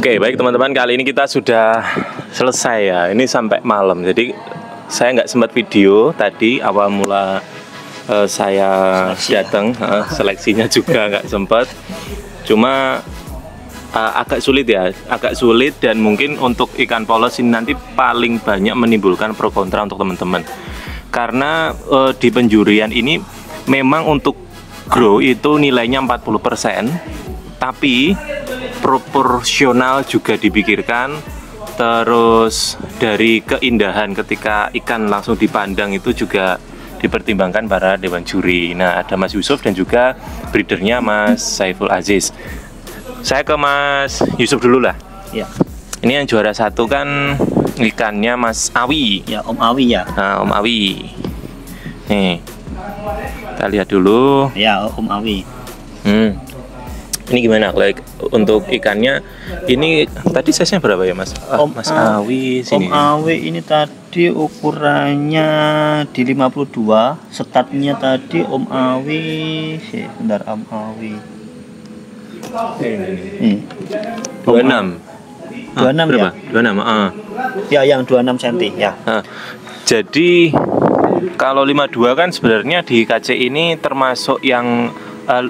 Oke, baik teman-teman, kali ini kita sudah selesai ya. Ini sampai malam. Jadi saya nggak sempat video tadi awal mula saya datang, seleksinya juga nggak sempat. Cuma agak sulit ya, agak sulit, dan mungkin untuk ikan polos ini nanti paling banyak menimbulkan pro kontra untuk teman-teman. Karena di penjurian ini memang untuk grow itu nilainya 40%, tapi proporsional juga dipikirkan, terus dari keindahan ketika ikan langsung dipandang itu juga dipertimbangkan para dewan juri. Nah, ada Mas Yusuf dan juga breedernya Mas Saiful Aziz. Saya ke Mas Yusuf dulu lah. Ya. Ini yang juara satu kan ikannya Mas Awi. Ya, Om Awi ya. Nah, Om Awi. Nih, kita lihat dulu. Ya, Om Awi. Ini gimana untuk ikannya? Ini tadi size-nya berapa ya, Mas? Mas Awi sini. Om Awi ini tadi ukurannya di 52. Statnya tadi Om Awi, bentar, Om Awi. Ini. 26. 26 berapa? Ya? 26, ya, yang 26 cm ya. Jadi kalau 52 kan sebenarnya di KC ini termasuk yang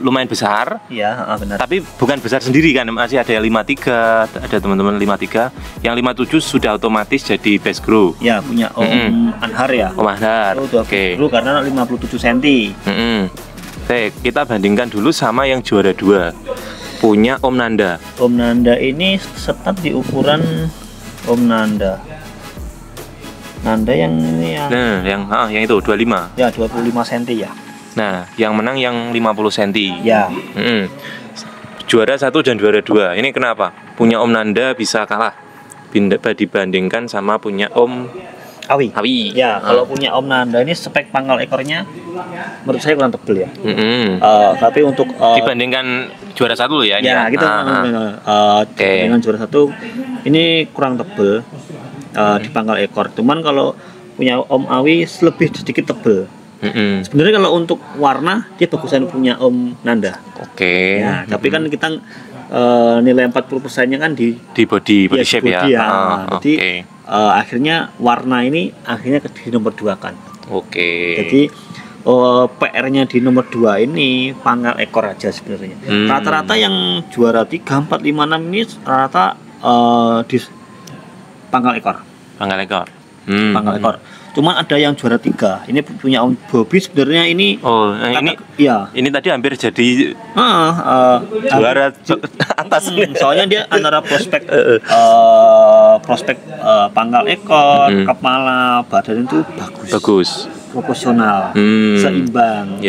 lumayan besar. Ya, benar. Tapi bukan besar sendiri kan, masih ada yang 53, ada teman-teman 53. Yang 57 sudah otomatis jadi best grow. Ya, punya Om Anhar ya. Om Anhar. Oke. Dulu karena 57 cm. Oke, kita bandingkan dulu sama yang juara 2. Punya Om Nanda. Om Nanda ini stat di ukuran Om Nanda. Nanda yang ini ya. Nah, yang itu 25. Ya, 25 cm ya. Nah, yang menang yang 50 cm. Ya. Juara 1 dan juara 2. Ini kenapa? Punya Om Nanda bisa kalah dibandingkan sama punya Om Awi. Ya, kalau punya Om Nanda ini spek pangkal ekornya menurut saya kurang tebel ya. Tapi untuk dibandingkan juara 1 loh ya. Ya, gitu. Dengan juara 1 ini kurang tebel di pangkal ekor. Cuman kalau punya Om Awi lebih sedikit tebel. Sebenarnya kalau untuk warna dia bagusan punya Om Nanda. Oke. Ya, tapi kan kita nilai 40%-nya kan di body shape ya. Jadi akhirnya warna ini akhirnya di nomor 2 kan. Oke. Jadi PR-nya di nomor 2 ini pangkal ekor aja sebenarnya. Rata-rata yang juara 3, 4, 5, 6 ini rata di pangkal ekor. Pangkal ekor. Pangkal ekor. Cuman ada yang juara 3. Ini punya Om Bobby sebenarnya ini. Ini ya. Ini tadi hampir jadi juara atas. Soalnya dia antara prospek pangkal ekor, kepala, badan itu bagus. Proporsional, seimbang.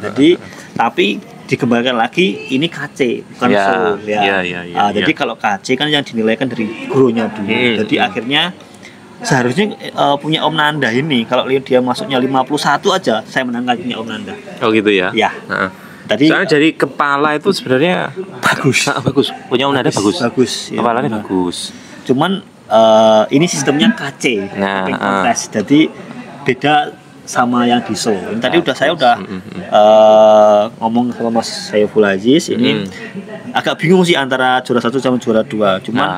Jadi tapi dikembangkan lagi ini KC bukan full ya. Jadi kalau KC kan yang dinilaikan dari grow-nya dulu. Jadi akhirnya seharusnya punya Om Nanda ini kalau dia masuknya 51 aja saya menangkan punya Om Nanda. Oh gitu ya. Ya. Tadi soalnya dari kepala itu sebenarnya bagus. Punya Om Nanda bagus. Ya, kepalanya bagus. Cuman ini sistemnya KC. Jadi beda sama yang di show. Tadi saya udah ngomong sama Mas Saiful Aziz ini agak bingung sih antara juara 1 sama juara 2. Cuman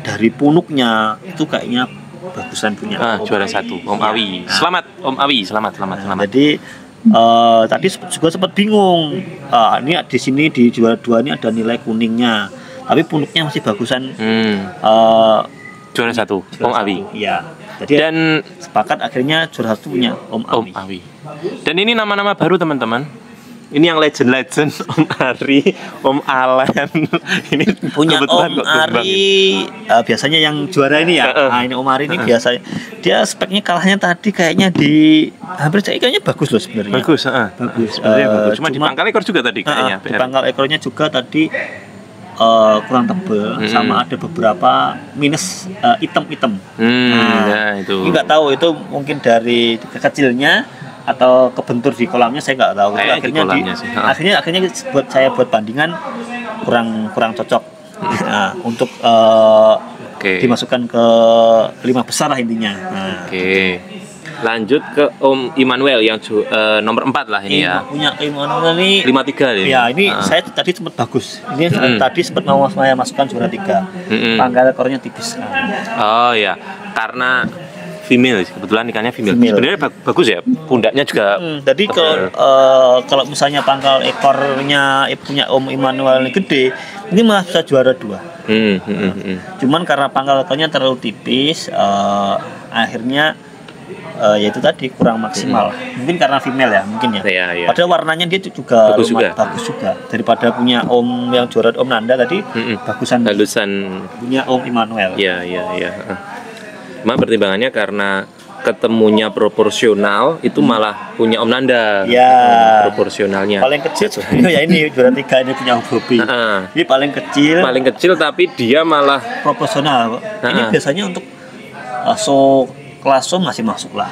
dari punuknya itu kayaknya bagusan punya juara 1 Om Awi. Selamat Om Awi, selamat. Jadi tadi juga sempat bingung. Ini di sini di juara 2 ini ada nilai kuningnya. Tapi punuknya masih bagusan juara 1 Om Awi. Iya. Jadi dan sepakat akhirnya juara 1 punya Om Awi. Dan ini nama-nama baru teman-teman. Ini yang legend Om Ari, Om Alan. Ini punya Om Ari. Biasanya yang juara ini ya. Ini Om Ari ini biasanya dia speknya kalahnya tadi kayaknya di hampir kayaknya bagus loh sebenarnya. Bagus. Sebenarnya bagus. Cuma di pangkal ekor juga tadi kayaknya. Di pangkal ekornya juga tadi kurang tebal, sama ada beberapa minus item-item. Itu. Ini nggak tahu itu mungkin dari kekecilnya atau kebentur di kolamnya, saya nggak tahu. Akhirnya buat bandingan kurang cocok. Nah, untuk dimasukkan ke 5 besar lah intinya. Lanjut ke Om Immanuel yang nomor 4 lah ini ya. Punya Immanuel ini 53 ini. Ya, ini saya tadi sempat bagus. Ini tadi sempat mau saya masukkan juara 3. Pangkal ekornya tipis. Oh ya, karena female, kebetulan ikannya female. Sebenarnya bagus ya, pundaknya juga. Jadi kalau misalnya pangkal ekornya punya Om Immanuel ini gede, ini malah bisa juara 2. Cuman karena pangkal ekornya terlalu tipis, akhirnya yaitu tadi kurang maksimal. Mungkin karena female ya, mungkin ya. Padahal warnanya dia juga bagus juga. Daripada punya Om yang juara Om Nanda tadi, bagusan punya Om Immanuel. Iya. Cuma pertimbangannya karena ketemunya proporsional itu malah punya Om Nanda. Proporsionalnya. Paling kecil ya ini juara 3 ini punya Om Bobi. Ini paling kecil tapi dia malah proporsional. Ini biasanya untuk kelas show masih masuk lah.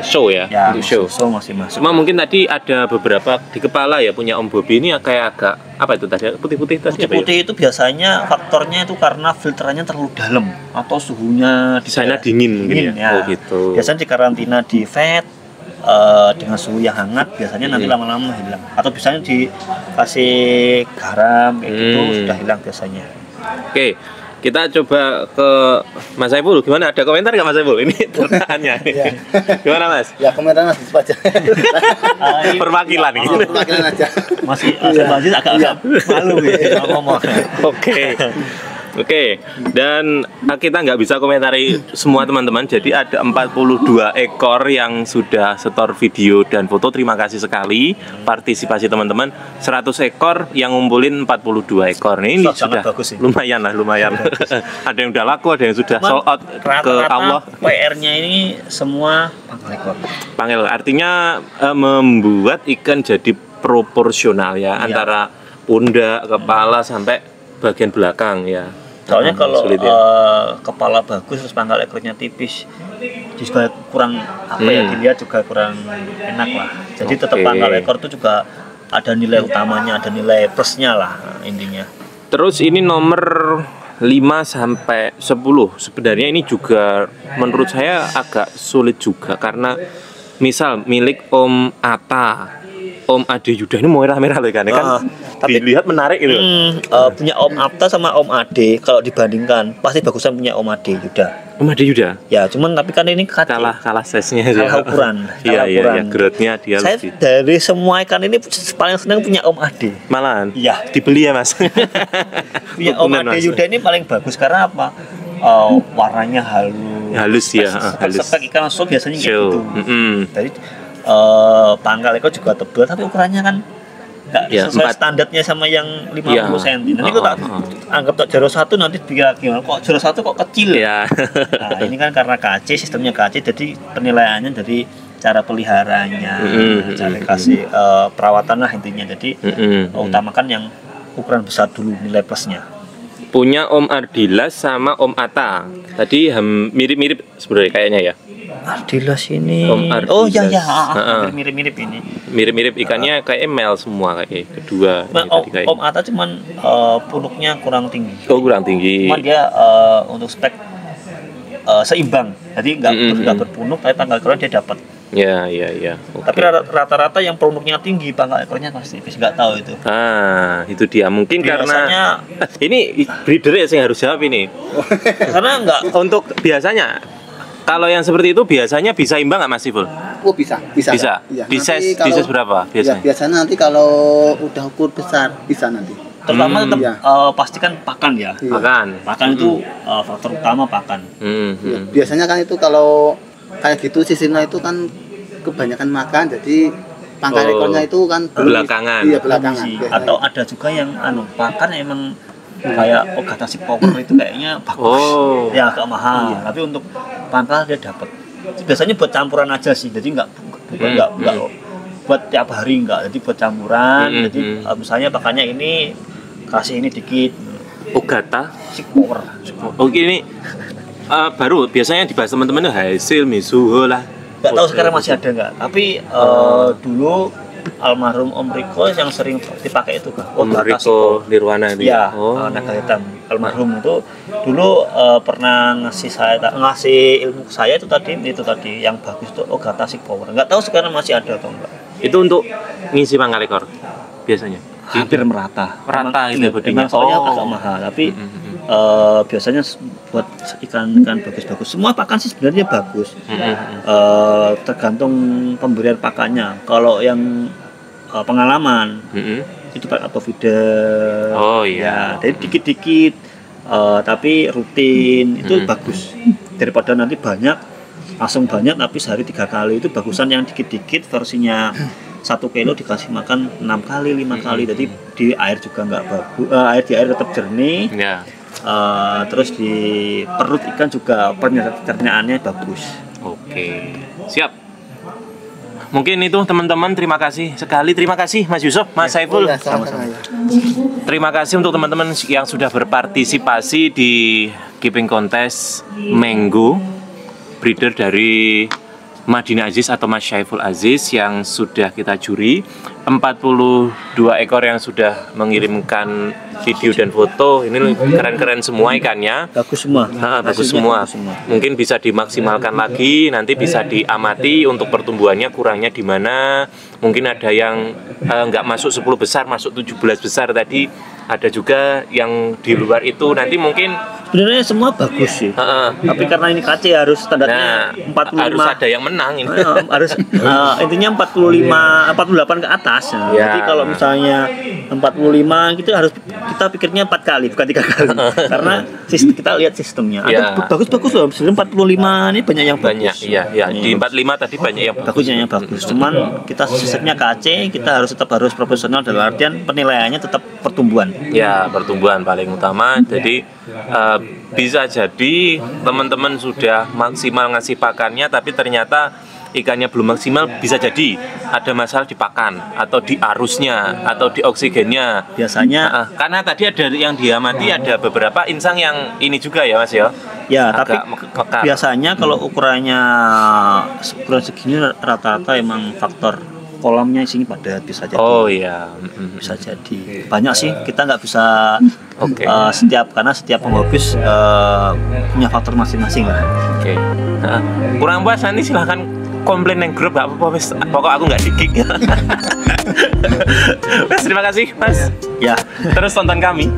Show ya? Untuk show masih masuk. Cuma mungkin tadi ada beberapa di kepala ya punya Om Bobi ini kayak agak apa itu tadi putih-putih tadi. Putih itu biasanya faktornya itu karena filterannya terlalu dalam atau suhunya di sana dingin ya. Gitu. Biasanya dikarantina di vet dengan suhu yang hangat, biasanya nanti lama-lama hilang. Atau biasanya dikasih garam kayak gitu sudah hilang biasanya. Oke. Kita coba ke Mas Saiful, gimana? Ada komentar nggak Mas Saiful? Ini pertanyaannya. Gimana Mas? Ya komentar Mas itu aja. Perwakilan ini. Perwakilan aja. Masih agak malu gitu ngomong. Oke, dan kita nggak bisa komentari semua teman-teman. Jadi ada 42 ekor yang sudah setor video dan foto. Terima kasih sekali partisipasi teman-teman. 100 ekor yang ngumpulin 42 ekor. Ini sudah bagus sih. Lumayan. Ada yang udah laku, ada yang sudah sold out ke Allah. PR-nya ini semua pangkal ekor. Pangkal artinya membuat ikan jadi proporsional ya, antara pundak, kepala sampai bagian belakang ya. Soalnya kalau kepala bagus terus pangkal ekornya tipis, juga kurang dilihat juga kurang enak lah. Jadi tetap pangkal ekor itu juga ada nilai utamanya, ada nilai plusnya lah intinya. Terus ini nomor 5 sampai 10. Sebenarnya ini juga menurut saya agak sulit juga karena misal milik Om Atta, Om Ade Yuda ini merah-merah loh kan, tapi dilihat menarik gitu. Punya Om Atta sama Om Ade kalau dibandingkan pasti bagusan punya Om Ade Yuda. Om Ade Yuda? Ya, cuman tapi kan ini kalah size-nya kalah ukuran. Iya, grade-nya dia saya lebih. Dari semua ikan ini paling senang punya Om Ade. Malahan? Iya. Dibeli ya Mas? Punya Om Ade Yuda ini paling bagus karena apa? Warnanya halus ya. Spek ikan langsung biasanya kayak gitu. Jadi pangkal ekor juga tebal tapi ukurannya kan nggak sesuai standarnya sama yang 50 cm. Nanti kok tak anggap tak juara 1 nanti dia gimana kok juara 1 kok kecil ya. Nah ini kan karena KC, sistemnya KC, jadi penilaiannya dari cara peliharanya, cara kasih perawatan lah intinya. Jadi utamakan yang ukuran besar dulu nilai plusnya. Punya Om Ardilas sama Om Atta. Tadi mirip-mirip sebenarnya kayaknya ya. Ardilas ini. Om Ardilas. Oh ya, mirip-mirip ini. Mirip-mirip ikannya kayak mel semua kayak kedua. Om Atta cuman punuknya kurang tinggi. Oh, kurang tinggi. Cuman dia untuk spek seimbang. Jadi nggak berpunuk tapi pangkal ekornya dia dapat. Ya. Okay. Tapi rata-rata yang punuknya tinggi pangkal ekornya pasti nggak tahu itu. Itu dia mungkin biasanya, karena ini breeder ya saya harus jawab ini. Karena nggak untuk biasanya kalau yang seperti itu biasanya bisa imbang nggak Mas Siful? Oh bisa. Ya, di size berapa biasanya? Ya, biasanya nanti kalau udah ukur besar bisa nanti. Terutama tetap pastikan pakan ya. Pakan itu faktor utama pakan. Ya, biasanya kan itu kalau kayak gitu sisirnya itu kan kebanyakan makan, jadi pangkal ekornya itu kan belakangan. Iya, belakangan. Atau ada juga yang pakan emang kayak ogatasi power itu kayaknya bagus. Ya agak mahal. Tapi untuk pangkal dia dapat. Biasanya buat campuran aja sih. Jadi enggak buat tiap hari enggak. Jadi buat campuran. Jadi misalnya pakannya ini kasih ini dikit. Ogata Six Power. Oke, ini baru biasanya dibahas teman-teman itu hasil Mizuho lah. Nggak tahu sekarang masih ada nggak, tapi dulu almarhum Om Riko yang sering dipakai itu Kak. Om Riko Nirwana itu ya. Naga hitam almarhum itu dulu pernah ngasih ilmu ke saya itu tadi yang bagus itu Ogata Six Power. Nggak tahu sekarang masih ada atau enggak. Itu untuk ngisi pangkal ekor biasanya. Hampir merata gitu bodinya. Soalnya agak mahal, tapi biasanya buat ikan bagus-bagus. Semua pakan sih sebenarnya bagus. Tergantung pemberian pakannya. Kalau yang pengalaman itu atau feeder. Ya, jadi dikit-dikit tapi rutin itu bagus. Daripada nanti langsung banyak tapi sehari 3 kali, itu bagusan yang dikit-dikit versinya 1 kilo dikasih makan 6 kali 5 kali, jadi di air juga nggak bagus, air di air tetap jernih. Terus di perut ikan juga pencernaannya bagus. Oke, siap. Mungkin itu teman-teman, terima kasih sekali. Terima kasih Mas Yusuf, Mas Saiful. Sama-sama. Terima kasih untuk teman-teman yang sudah berpartisipasi di Keeping Contest Mango breeder dari Madina Aziz atau Mas Saiful Aziz yang sudah kita juri. 42 ekor yang sudah mengirimkan video dan foto. Ini keren-keren semua ikannya. Bagus semua. Bagus semua. Mungkin bisa dimaksimalkan lagi, nanti bisa diamati untuk pertumbuhannya kurangnya di mana. Mungkin ada yang nggak masuk 10 besar, masuk 17 besar tadi. Ada juga yang di luar itu, nanti mungkin sebenarnya semua bagus sih. Tapi karena ini KC harus standarnya 45. Harus ada yang menang ini. Harus intinya 48 ke atas. Jadi kalau misalnya 45 gitu harus kita pikirnya 4 kali bukan 3 kali. Karena kita lihat sistemnya. Ada bagus-bagus loh. Sebenarnya 45 ini banyak yang bagus. Iya. Di 45 tadi banyak yang bagusnya yang bagus. Cuman kita sistemnya KC, kita harus profesional dalam artian penilaiannya tetap pertumbuhan. Ya, pertumbuhan paling utama. Jadi bisa jadi teman-teman sudah maksimal ngasih pakannya, tapi ternyata ikannya belum maksimal. Bisa jadi ada masalah di pakan atau di arusnya atau di oksigennya. Biasanya karena tadi ada yang diamati, ada beberapa insang yang ini juga ya Mas ya. Ya, tapi biasanya kalau ukuran segini rata-rata emang faktor kolamnya isinya padat, bisa jadi. Bisa jadi. Banyak sih, kita nggak bisa karena setiap penghabis punya faktor masing-masing lah. Kurang puas nanti silahkan komplain yang grup, nggak apa-apa Mas. Pokok aku nggak di-kick. Mas, terima kasih Mas. Ya. Terus tonton kami.